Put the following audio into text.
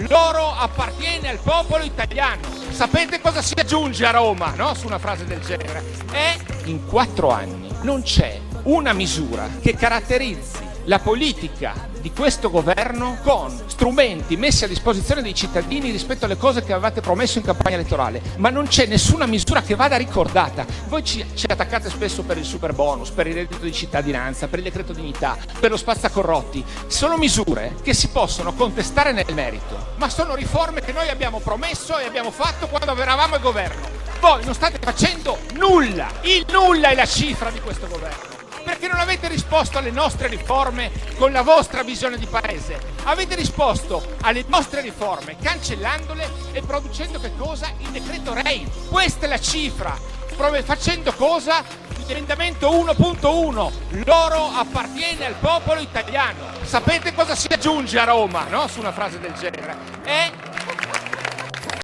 L'oro appartiene al popolo italiano. Sapete cosa si aggiunge a Roma, no? Su una frase del genere? In 4 anni non c'è una misura che caratterizzi la politica di questo governo con strumenti messi a disposizione dei cittadini rispetto alle cose che avevate promesso in campagna elettorale, ma non c'è nessuna misura che vada ricordata. Voi ci attaccate spesso per il super bonus, per il reddito di cittadinanza, per il decreto dignità, per lo spazzacorrotti. Sono misure che si possono contestare nel merito, ma sono riforme che noi abbiamo promesso e abbiamo fatto quando eravamo al governo. Voi non state facendo nulla, il nulla è la cifra di questo governo. Perché non avete risposto alle nostre riforme con la vostra visione di paese. Avete risposto alle nostre riforme cancellandole e producendo che cosa? Il decreto Rei. Questa è la cifra. Facendo cosa? L'emendamento 1.1. L'oro appartiene al popolo italiano. Sapete cosa si aggiunge a Roma, no? Su una frase del genere?